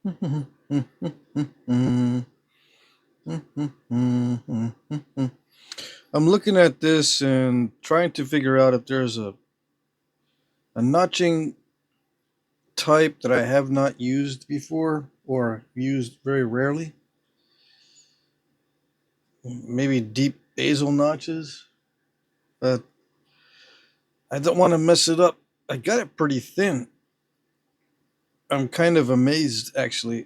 I'm looking at this and trying to figure out if there's a notching type that I have not used before or used very rarely. Maybe deep basal notches, but I don't want to mess it up. I got it pretty thin. I'm kind of amazed actually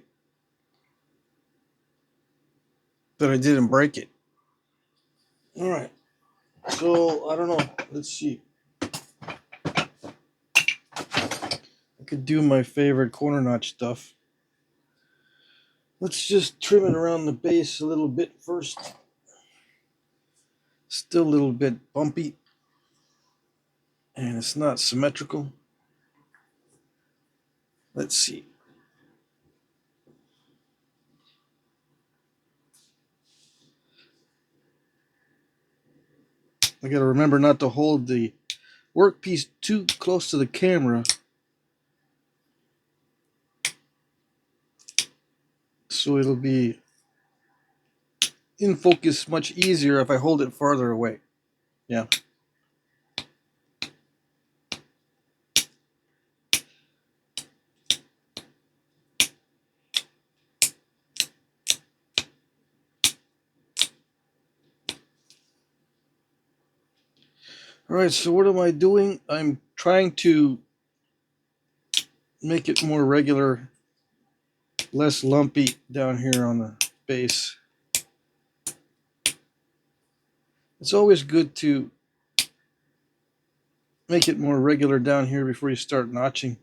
that I didn't break it. All right. So I don't know. Let's see. I could do my favorite corner notch stuff. Let's just trim it around the base a little bit first. Still a little bit bumpy. And it's not symmetrical. Let's see. I gotta remember not to hold the workpiece too close to the camera, so it'll be in focus much easier if I hold it farther away. Yeah. All right, so what am I doing? I'm trying to make it more regular, less lumpy down here on the base. It's always good to make it more regular down here before you start notching,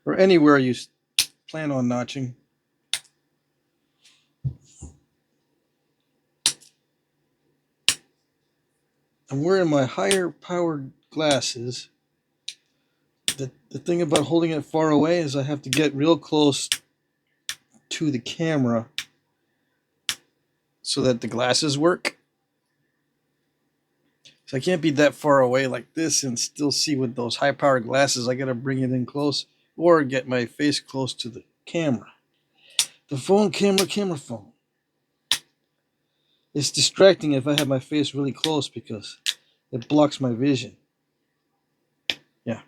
or anywhere you plan on notching. I'm wearing my higher powered glasses. The thing about holding it far away is I have to get real close to the camera so that the glasses work. So I can't be that far away like this and still see with those high powered glasses. I gotta bring it in close or get my face close to the camera. The phone, camera, phone. It's distracting if I have my face really close because it blocks my vision. Yeah.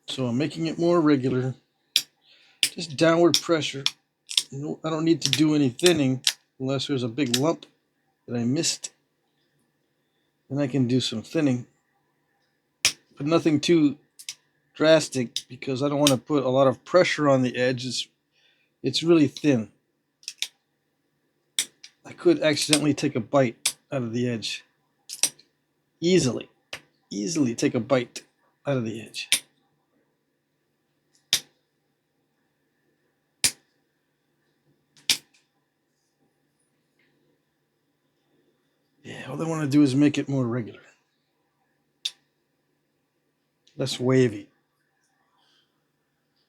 So I'm making it more regular. Just downward pressure. I don't need to do any thinning unless there's a big lump that I missed. Then I can do some thinning. But nothing too drastic because I don't want to put a lot of pressure on the edge. It's really thin. I could accidentally take a bite out of the edge. Easily take a bite out of the edge. Yeah, all I want to do is make it more regular. Less wavy.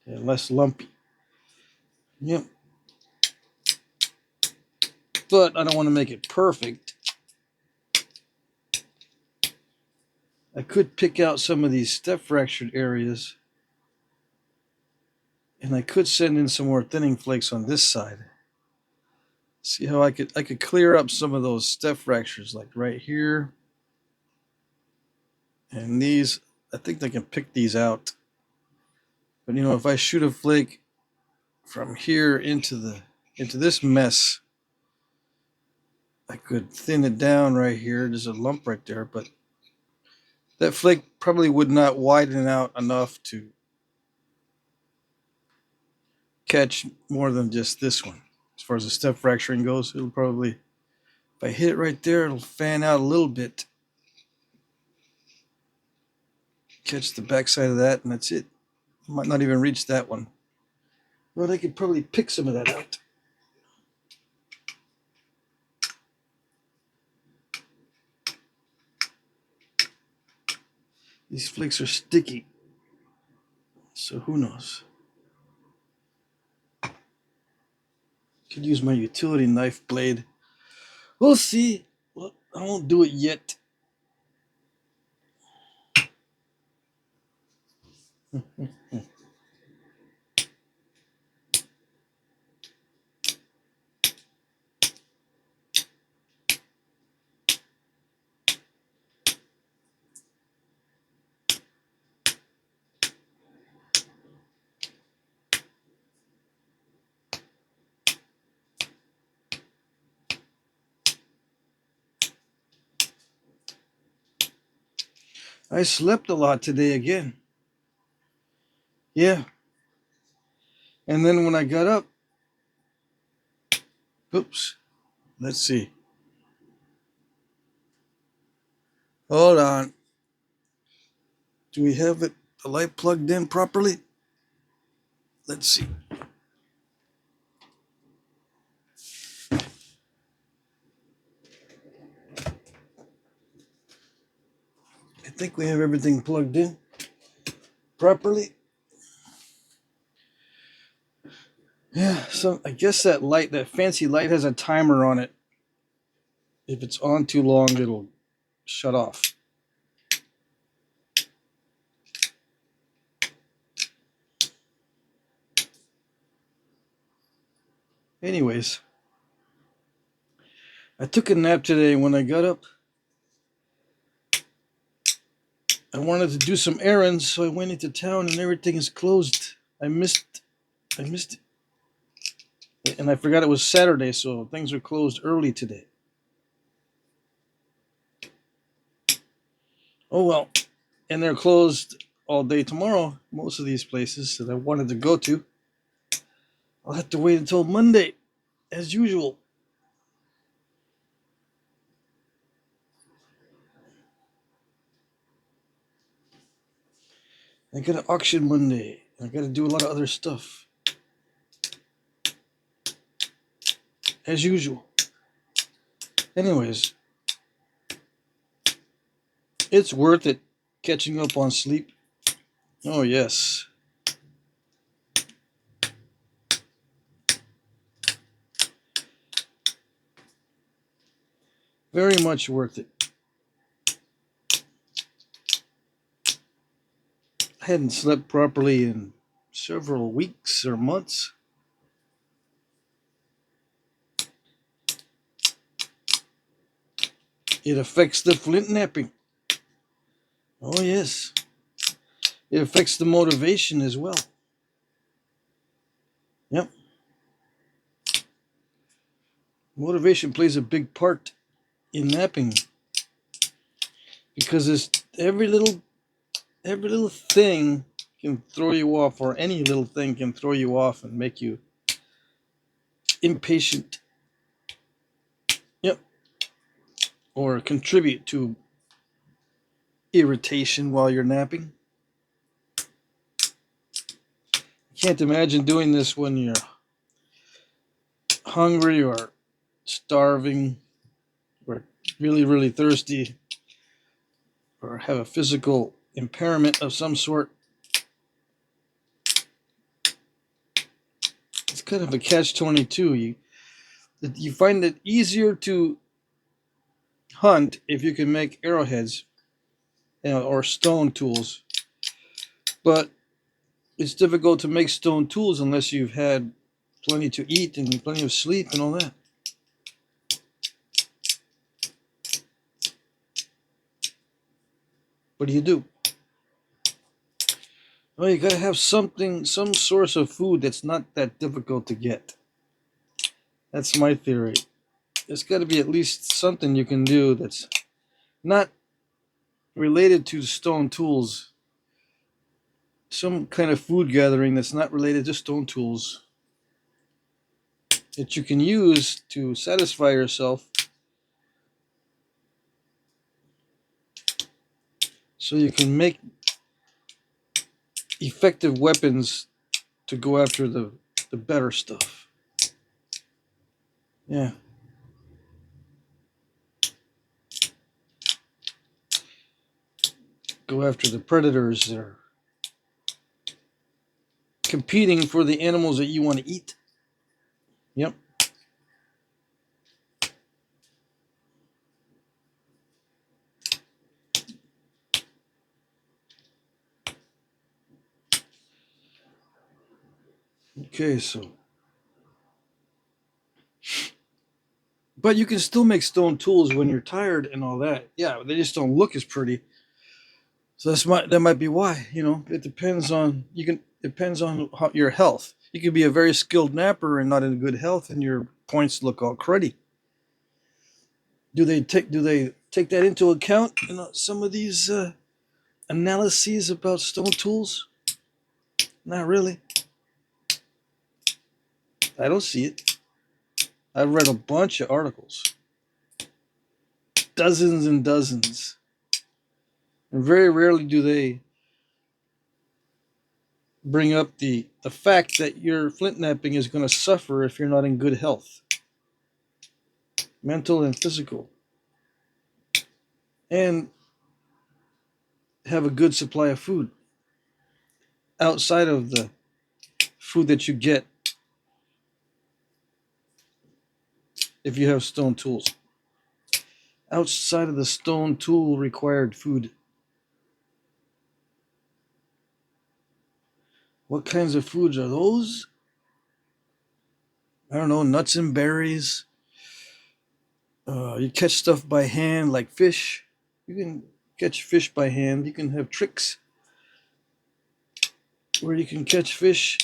And less lumpy. Yep. But I don't want to make it perfect. I could pick out some of these step fractured areas. And I could send in some more thinning flakes on this side. See how I could clear up some of those step fractures, like right here. And these, I think I can pick these out. But you know, if I shoot a flake from here into this mess, I could thin it down right here. There's a lump right there, but that flake probably would not widen out enough to catch more than just this one. As far as the step fracturing goes, it'll probably, if I hit it right there, it'll fan out a little bit. Catch the backside of that, and that's it. Might not even reach that one. But I could probably pick some of that out. These flakes are sticky, so who knows? Could use my utility knife blade, We'll see. Well, I won't do it yet. I slept a lot today again. Yeah. And then when I got up, oops, let's see. Hold on. Do we have the light plugged in properly? Let's see. I think we have everything plugged in properly. Yeah, so I guess that light, that fancy light, has a timer on it. If it's on too long, it'll shut off. Anyways, I took a nap today. When I got up, I wanted to do some errands, so I went into town and everything is closed. I missed it. And I forgot it was Saturday, so things are closed early today. Oh well. And they're closed all day tomorrow, most of these places that I wanted to go to. I'll have to wait until Monday, as usual. I got an auction Monday. I got to do a lot of other stuff, as usual. Anyways, it's worth it catching up on sleep. Oh, yes. Very much worth it. I hadn't slept properly in several weeks or months. It affects the Flintknapping. Oh, yes. It affects the motivation as well. Yep. Motivation plays a big part in napping because it's every little thing can throw you off, or any little thing can throw you off and make you impatient. Yep. Or contribute to irritation while you're napping. Can't imagine doing this when you're hungry or starving or really, really thirsty or have a physical impairment of some sort. It's kind of a catch-22. You find it easier to hunt if you can make arrowheads or stone tools, but it's difficult to make stone tools unless you've had plenty to eat and plenty of sleep and all that. What do? Well, you gotta have something, some source of food that's not that difficult to get. That's my theory. There's got to be at least something you can do that's not related to stone tools. Some kind of food gathering that's not related to stone tools that you can use to satisfy yourself, so you can make effective weapons to go after the better stuff. Yeah. Go after the predators that are competing for the animals that you want to eat. Yep. Okay, so. But you can still make stone tools when you're tired and all that. Yeah, they just don't look as pretty. So that might be why. It depends on your health. You could be a very skilled napper and not in good health, and your points look all cruddy. Do they take that into account in some of these analyses about stone tools? Not really. I don't see it. I've read a bunch of articles, dozens and dozens, and very rarely do they bring up the fact that your flint napping is going to suffer if you're not in good health, mental and physical, and have a good supply of food outside of the food that you get if you have stone tools. Outside of the stone tool required food. What kinds of foods are those? I don't know, nuts and berries. You catch stuff by hand like fish. You can catch fish by hand. You can have tricks where you can catch fish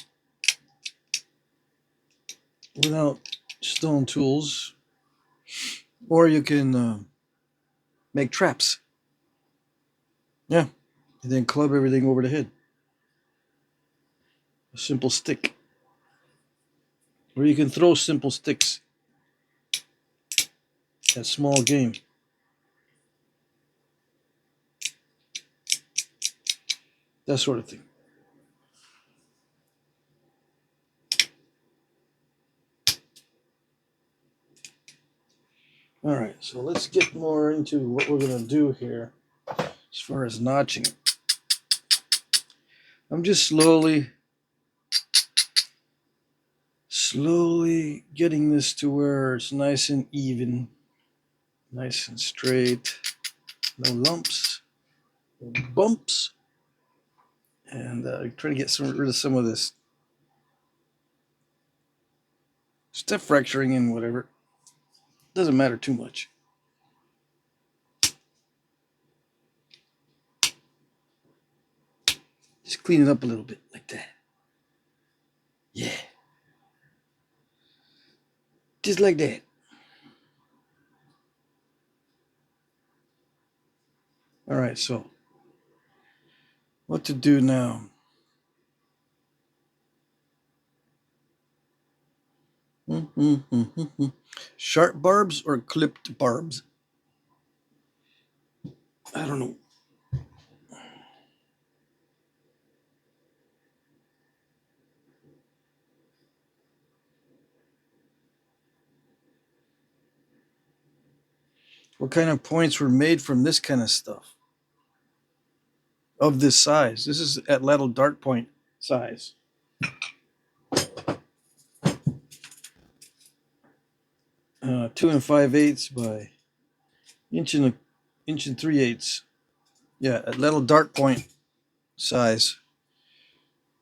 without stone tools, or you can make traps. Yeah, and then club everything over the head. A simple stick. Or you can throw simple sticks at small game. That sort of thing. All right, so let's get more into what we're going to do here as far as notching. I'm just slowly getting this to where it's nice and even, nice and straight, no lumps, no bumps, and trying to get rid of some of this stuff fracturing and whatever. Doesn't matter too much. Just clean it up a little bit like that. Yeah. Just like that. All right, so what to do now? Sharp barbs or clipped barbs? I don't know. What kind of points were made from this kind of stuff? Of this size. This is at little dart point size. 2 5/8 by inch and 3/8. Yeah, at little dart point size.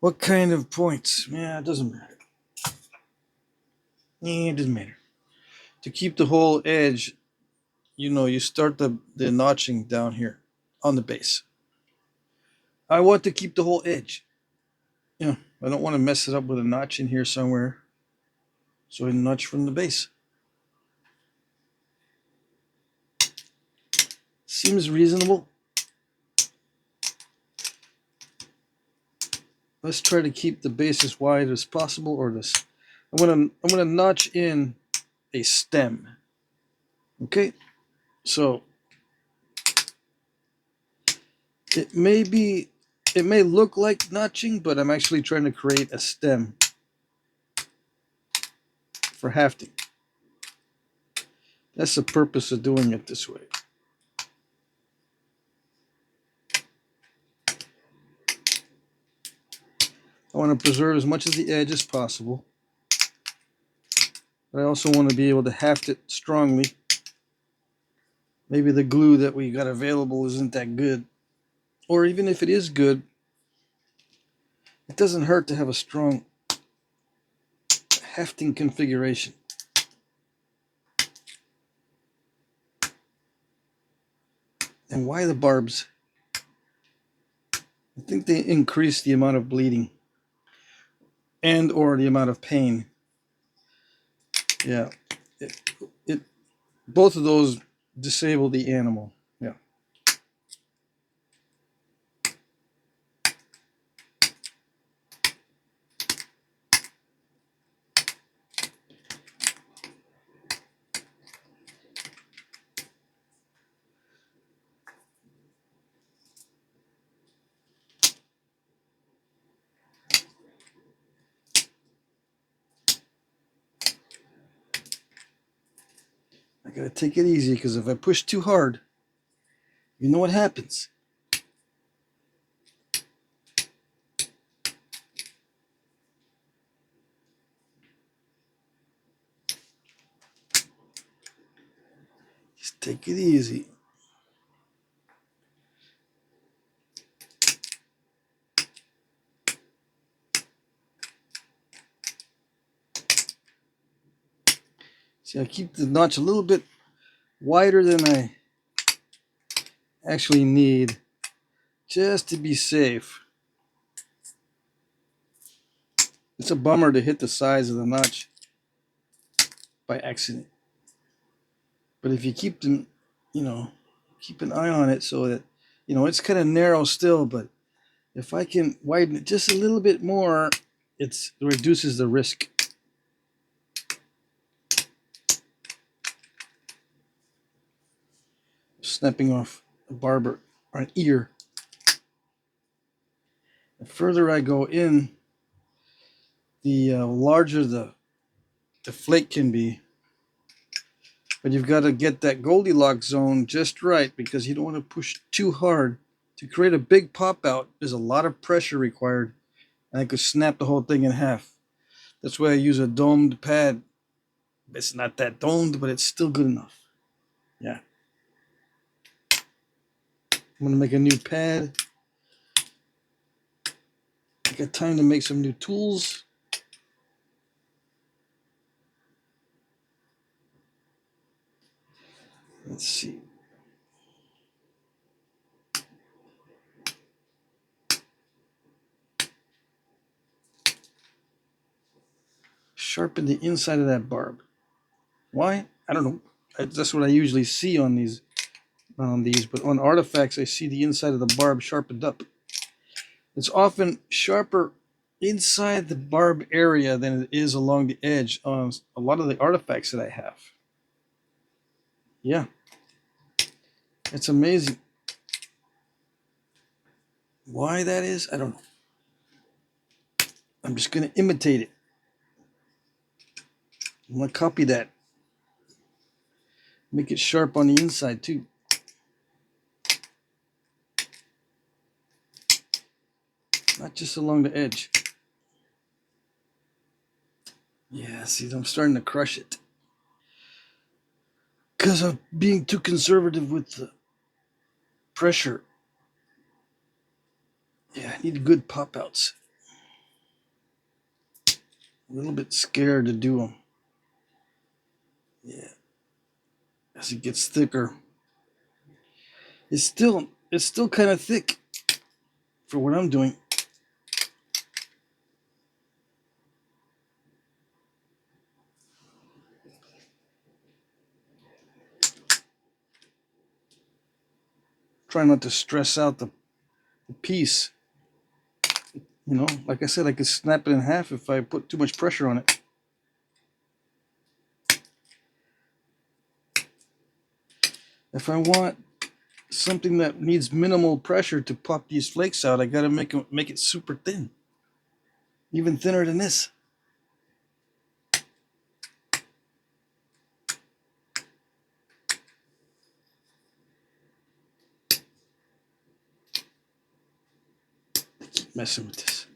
What kind of points? Yeah, it doesn't matter. Yeah, it doesn't matter. To keep the whole edge, you start the notching down here on the base. I want to keep the whole edge. Yeah, I don't want to mess it up with a notch in here somewhere. So I notch from the base. Seems reasonable. Let's try to keep the base as wide as possible, or this. I'm gonna notch in a stem. Okay, so it may look like notching, but I'm actually trying to create a stem for hafting. That's the purpose of doing it this way. I want to preserve as much of the edge as possible, but I also want to be able to haft it strongly. Maybe the glue that we got available isn't that good, or even if it is good, it doesn't hurt to have a strong Hafting configuration. And why the barbs? I think they increase the amount of bleeding and or the amount of pain. Yeah, it both of those disable the animal. Yeah. I gotta take it easy because if I push too hard, you know what happens. Just take it easy. See, I keep the notch a little bit wider than I actually need, just to be safe. It's a bummer to hit the size of the notch by accident. But if you keep them, keep an eye on it so that, it's kind of narrow still, but if I can widen it just a little bit more, it reduces the risk. Snapping off a barb or an ear. The further I go in, the larger the flake can be. But you've got to get that Goldilocks zone just right because you don't want to push too hard. To create a big pop out, there's a lot of pressure required, and I could snap the whole thing in half. That's why I use a domed pad. It's not that domed, but it's still good enough. Yeah. I'm going to make a new pad. I got time to make some new tools. Let's see. Sharpen the inside of that barb. Why? I don't know. That's what I usually see on these, but on artifacts I see the inside of the barb sharpened up. It's often sharper inside the barb area than it is along the edge on a lot of the artifacts that I have. Yeah. It's amazing. Why that is, I don't know. I'm just going to imitate it. I'm going to copy that. Make it sharp on the inside too. Not just along the edge. Yeah, see, I'm starting to crush it. Because of being too conservative with the pressure. Yeah, I need good pop outs. A little bit scared to do them. Yeah. As it gets thicker. It's still kind of thick for what I'm doing. Try not to stress out the piece. Like I said, I could snap it in half if I put too much pressure on it. If I want something that needs minimal pressure to pop these flakes out, I gotta make it super thin. Even thinner than this. I keep messing with this.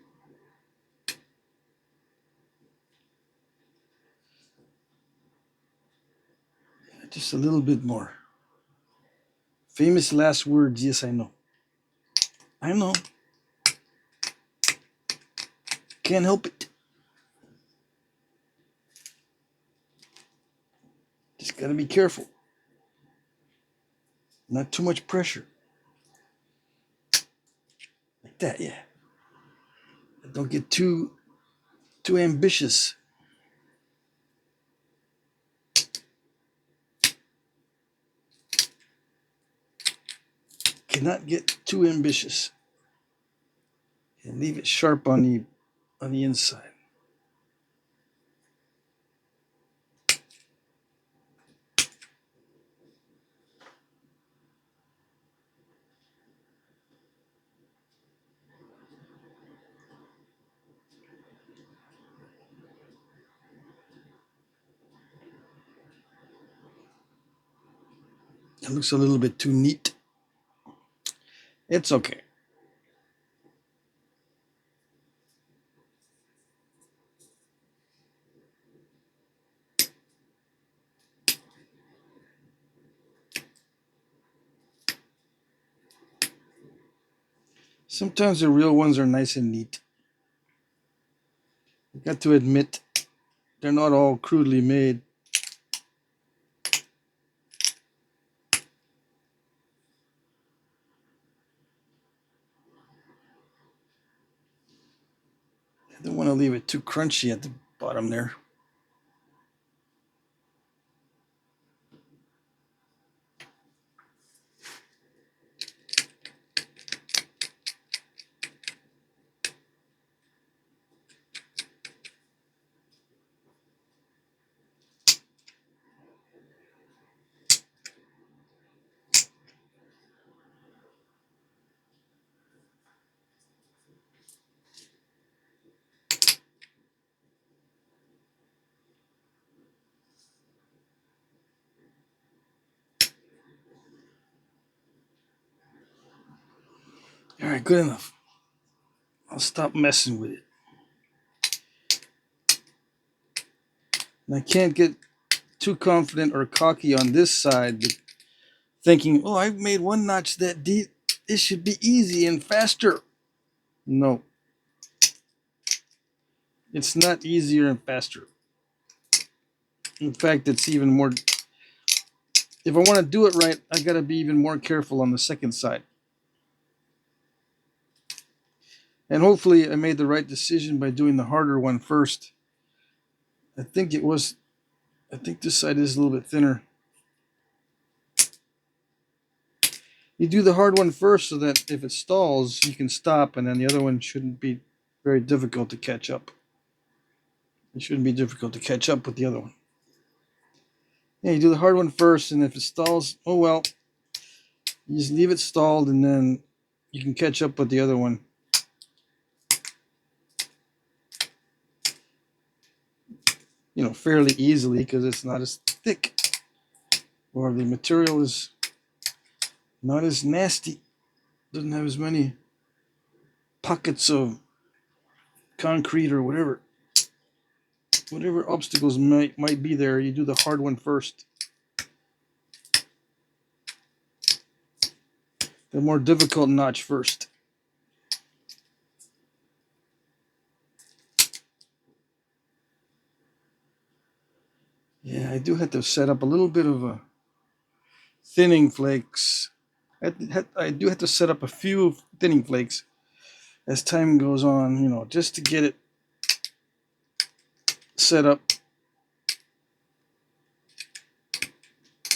Just a little bit more. Famous last words, yes, I know. I know. Can't help it. Just gotta be careful. Not too much pressure. Like that, yeah. Don't get too ambitious. Cannot get too ambitious. And leave it sharp on the inside. It looks a little bit too neat. It's okay. Sometimes the real ones are nice and neat. I got to admit, they're not all crudely made. I don't want to leave it too crunchy at the bottom there. All right, good enough. I'll stop messing with it. And I can't get too confident or cocky on this side, thinking, oh, I've made one notch that deep. This should be easy and faster. No. It's not easier and faster. In fact, it's even more. If I want to do it right, I got to be even more careful on the second side. And hopefully I made the right decision by doing the harder one first. I think this side is a little bit thinner. You do the hard one first so that if it stalls, you can stop, and then the other one shouldn't be very difficult to catch up. It shouldn't be difficult to catch up with the other one. Yeah, you do the hard one first, and if it stalls, oh well. You just leave it stalled, and then you can catch up with the other one. Fairly easily because it's not as thick, or the material is not as nasty. Doesn't have as many pockets of concrete or whatever obstacles might be there. You do the hard one first. The more difficult notch first. Yeah, I do have to set up a little bit of a thinning flakes. I do have to set up a few thinning flakes as time goes on, just to get it set up.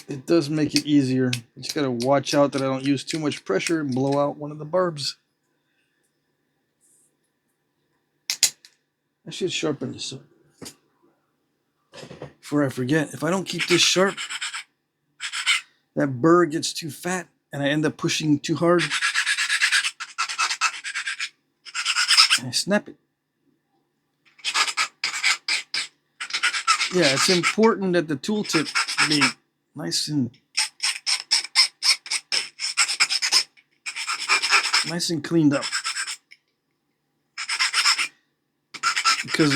It does make it easier. You just got to watch out that I don't use too much pressure and blow out one of the barbs. I should sharpen this up before I forget. If I don't keep this sharp, that burr gets too fat and I end up pushing too hard. And I snap it. Yeah, it's important that the tooltip be nice and cleaned up. Because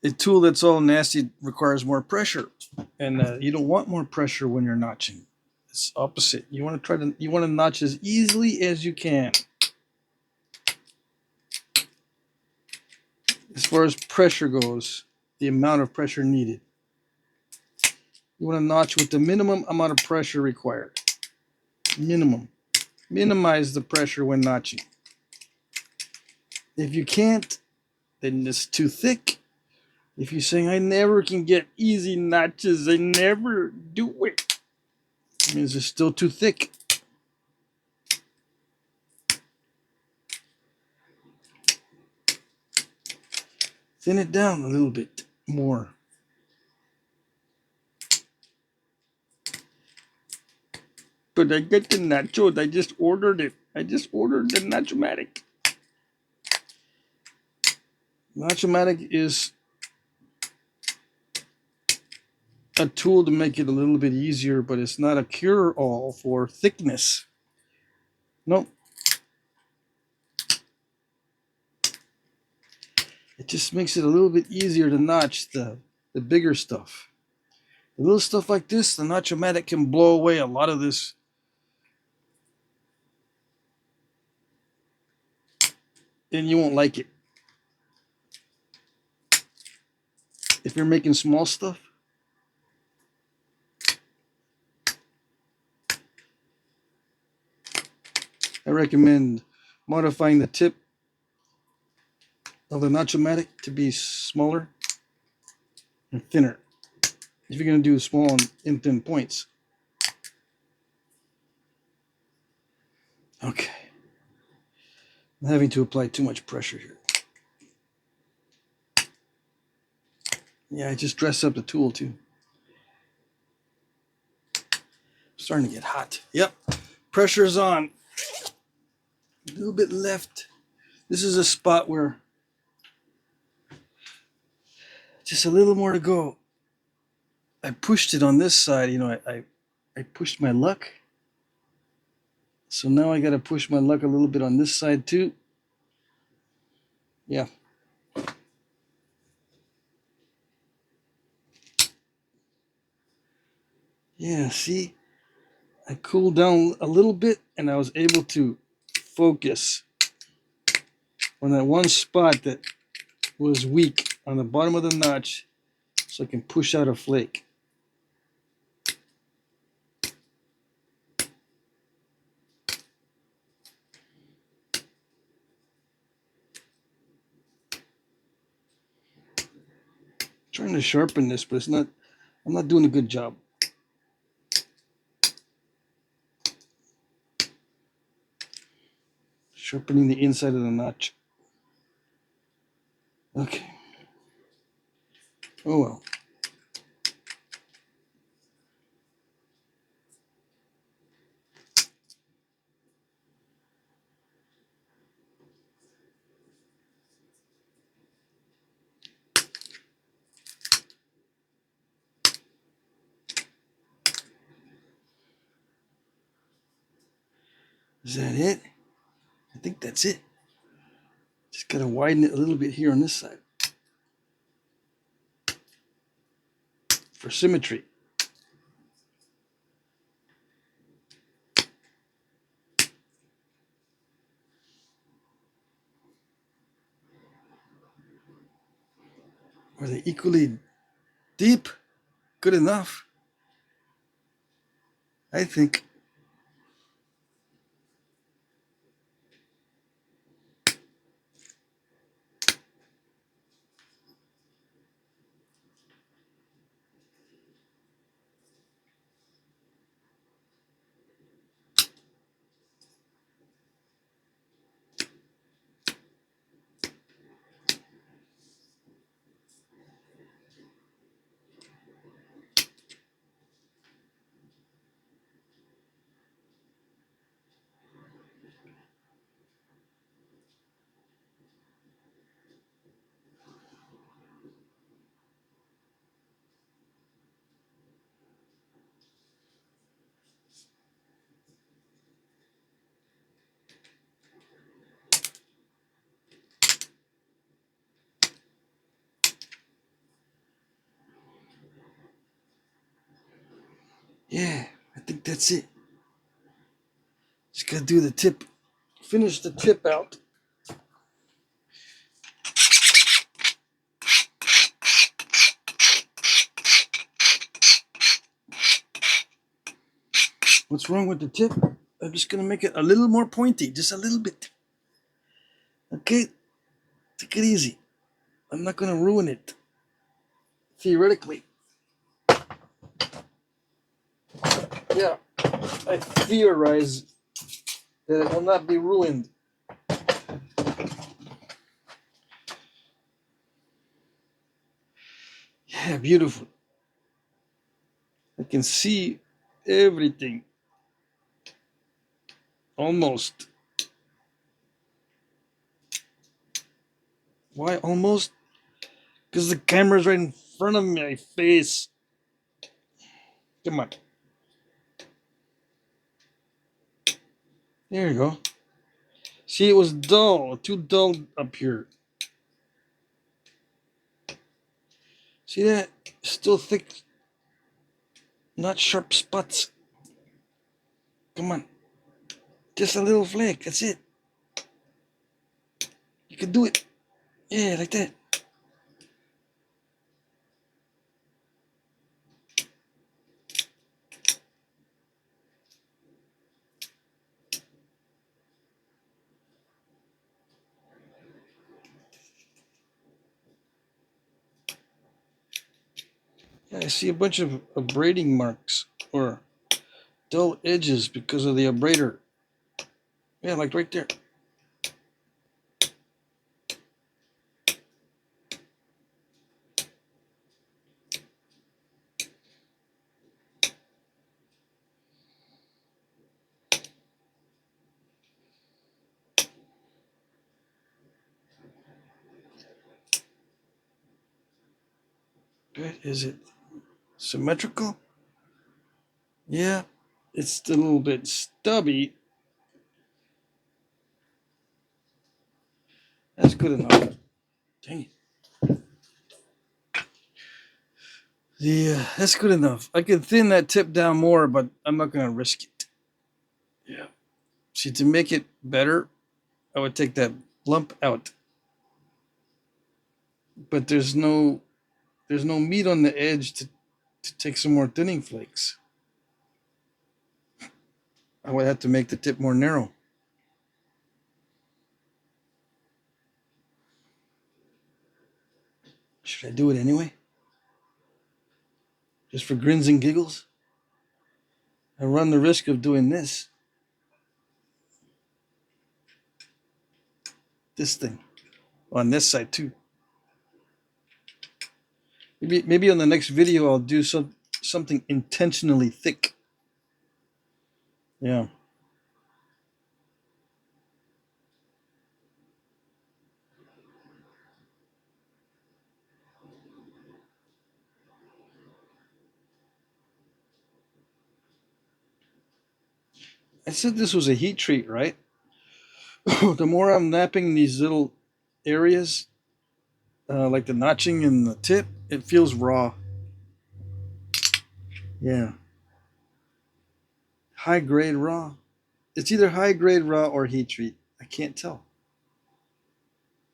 a tool that's all nasty requires more pressure, and you don't want more pressure when you're notching. It's opposite. You want to notch as easily as you can. As far as pressure goes, the amount of pressure needed. You want to notch with the minimum amount of pressure required. Minimum. Minimize the pressure when notching. If you can't, then it's too thick. If you're saying, I never can get easy notches, I never do it, it means it's still too thick. Thin it down a little bit more. But I get the nachos. I just ordered it. I just ordered the Nachomatic. Nachomatic is a tool to make it a little bit easier, but it's not a cure-all for thickness. Nope. It just makes it a little bit easier to notch the bigger stuff. The little stuff like this, the Nachomatic can blow away a lot of this. And you won't like it. If you're making small stuff, I recommend modifying the tip of the Nachomatic to be smaller and thinner if you're going to do small and thin points. Okay. I'm having to apply too much pressure here. Yeah, I just dress up the tool too. Starting to get hot. Yep. Pressure's on. A little bit left. This is a spot where just a little more to go. I pushed it on this side, you know, I pushed my luck. So now I got to push my luck a little bit on this side too. Yeah. Yeah, see? I cooled down a little bit and I was able to focus on that one spot that was weak on the bottom of the notch so I can push out a flake. Trying to sharpen this, but I'm not doing a good job. Sharpening the inside of the notch. Okay. Oh well. Is that it? I think that's it. Just gotta widen it a little bit here on this side for symmetry. Are they equally deep? Good enough, I think. Yeah, I think that's it. Just gotta do the tip. Finish the tip out. What's wrong with the tip? I'm just gonna make it a little more pointy, just a little bit. Okay, take it easy. I'm not gonna ruin it. Theoretically. Yeah, I theorize that it will not be ruined. Yeah, beautiful. I can see everything. Almost. Why almost? Because the camera's right in front of my face. Come on. There you go. See, it was dull. Too dull up here. See that? Still thick. Not sharp spots. Come on. Just a little flake. That's it. You can do it. Yeah, like that. Yeah, I see a bunch of abrading marks or dull edges because of the abrader. Yeah, like right there. Good. Is it symmetrical? Yeah, it's a little bit stubby. That's good enough. Dang it. Yeah, that's good enough. I can thin that tip down more, but I'm not going to risk it. Yeah. See, to make it better, I would take that lump out. But there's no meat on the edge to take some more thinning flakes. I would have to make the tip more narrow. Should I do it anyway? Just for grins and giggles? I run the risk of doing this thing on this side too. Maybe on the next video I'll do something intentionally thick. Yeah. I said this was a heat treat, right? The more I'm knapping these little areas, like the notching and the tip, it feels raw. Yeah. High grade raw. It's either high grade raw or heat treat. I can't tell.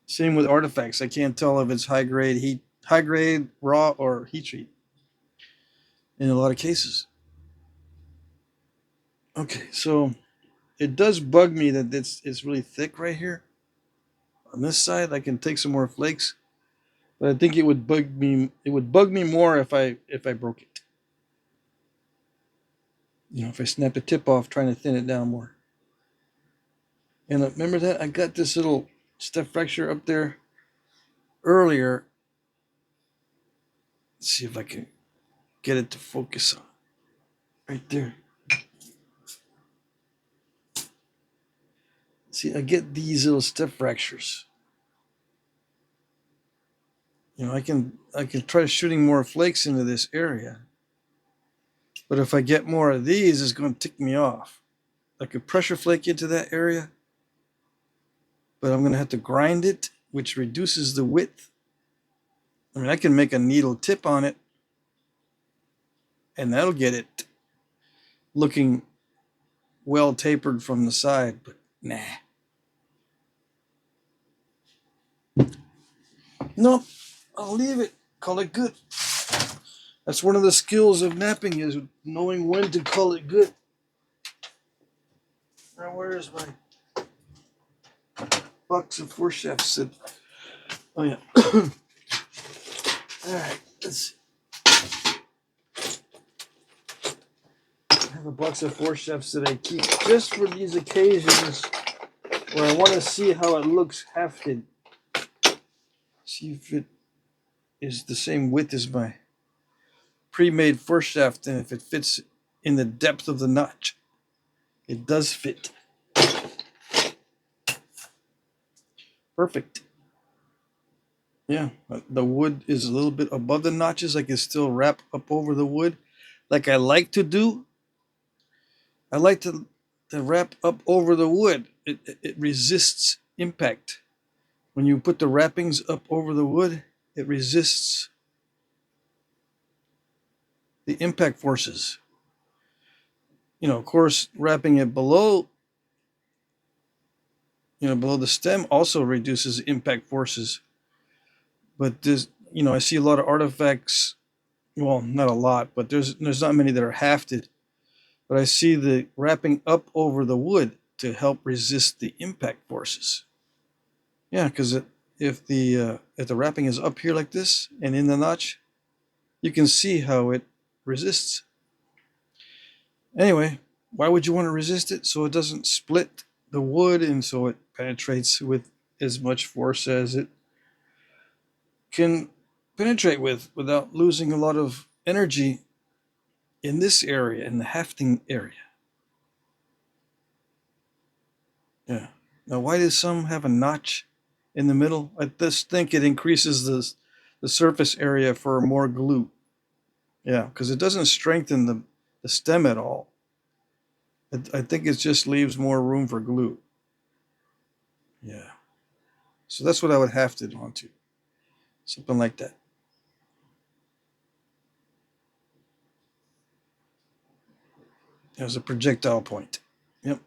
Same with artifacts. I can't tell if it's high grade raw or heat treat in a lot of cases. Okay, so it does bug me that it's really thick right here. On this side, I can take some more flakes, but I think it would bug me. It would bug me more if I broke it. You know, if I snap the tip off, trying to thin it down more. And remember that I got this little step fracture up there earlier. Let's see if I can get it to focus on right there. See, I get these little step fractures. You know, I can try shooting more flakes into this area, but if I get more of these, it's going to tick me off. I could pressure flake into that area, but I'm going to have to grind it, which reduces the width. I mean, I can make a needle tip on it, and that'll get it looking well tapered from the side, but nah. Nope, I'll leave it. Call it good. That's one of the skills of knapping, is knowing when to call it good. Now, where is my box of foreshafts? Oh yeah. All right, let's see. I have a box of foreshafts that I keep just for these occasions where I want to see how it looks hafted. See if it is the same width as my pre-made foreshaft, and if it fits in the depth of the notch. It does fit. Perfect. Yeah, the wood is a little bit above the notches. I can still wrap up over the wood like I like to do. I like to wrap up over the wood. It resists impact. When you put the wrappings up over the wood, it resists the impact forces. You know, of course, wrapping it below, below the stem also reduces impact forces. But this, I see a lot of artifacts. Well, not a lot, but there's not many that are hafted. But I see the wrapping up over the wood to help resist the impact forces. Yeah, because if the wrapping is up here like this and in the notch, you can see how it resists. Anyway, why would you want to resist it? So it doesn't split the wood and so it penetrates with as much force as it can penetrate with without losing a lot of energy in this area, in the hafting area. Yeah. Now, why does some have a notch in the middle? I just think it increases the surface area for more glue. Yeah, because it doesn't strengthen the stem at all. I think it just leaves more room for glue. Yeah. So that's what I would haft it onto. Something like that. As a projectile point. Yep.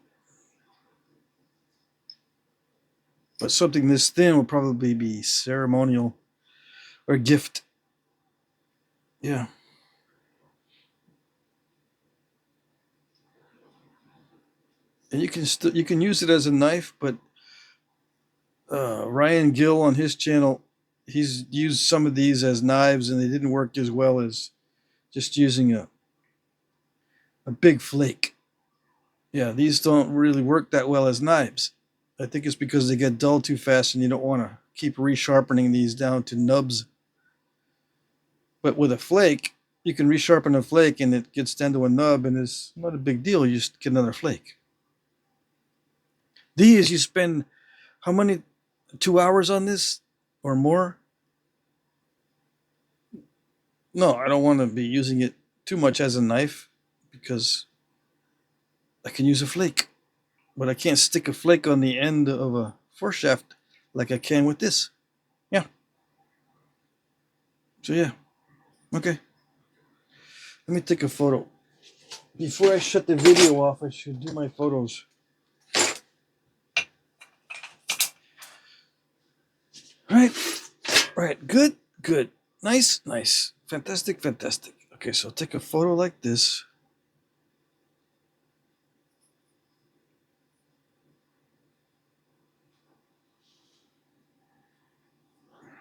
But something this thin would probably be ceremonial or gift. Yeah. And you can use it as a knife, but Ryan Gill on his channel, he's used some of these as knives, and they didn't work as well as just using a big flake. Yeah, these don't really work that well as knives. I think it's because they get dull too fast, and you don't want to keep resharpening these down to nubs. But with a flake, you can resharpen a flake, and it gets down to a nub, and it's not a big deal. You just get another flake. These you spend how many 2 hours on this or more? No, I don't want to be using it too much as a knife because I can use a flake, but I can't stick a flake on the end of a foreshaft like I can with this. Yeah. So yeah. Okay. Let me take a photo. Before I shut the video off, I should do my photos. Right. Right. Good. Good. Nice. Nice. Fantastic. Fantastic. Okay, so I'll take a photo like this.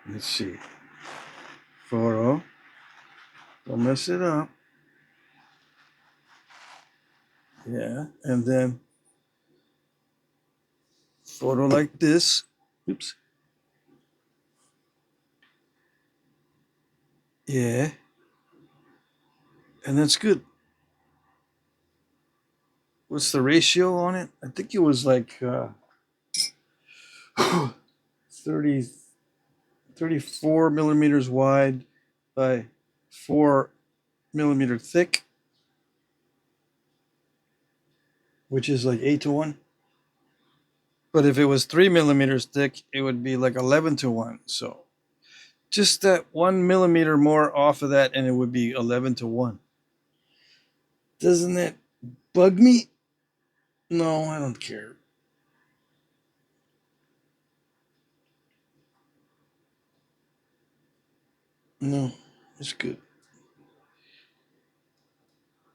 Let's see. Photo. Don't mess it up. Yeah. And then photo like this. Oops. Yeah. And that's good. What's the ratio on it? I think it was like 30, 34 millimeters wide by 4 millimeter thick, which is like 8-1. But if it was 3 millimeters thick, it would be like 11-1. So just that 1 millimeter more off of that, and it would be 11-1. Doesn't that bug me? No, I don't care. No, it's good.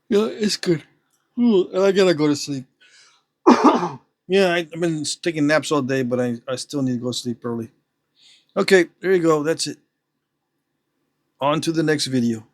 Yeah, it's good. Ooh, and I gotta go to sleep. Yeah, I've been taking naps all day, but I still need to go sleep early. Okay, there you go. That's it. On to the next video.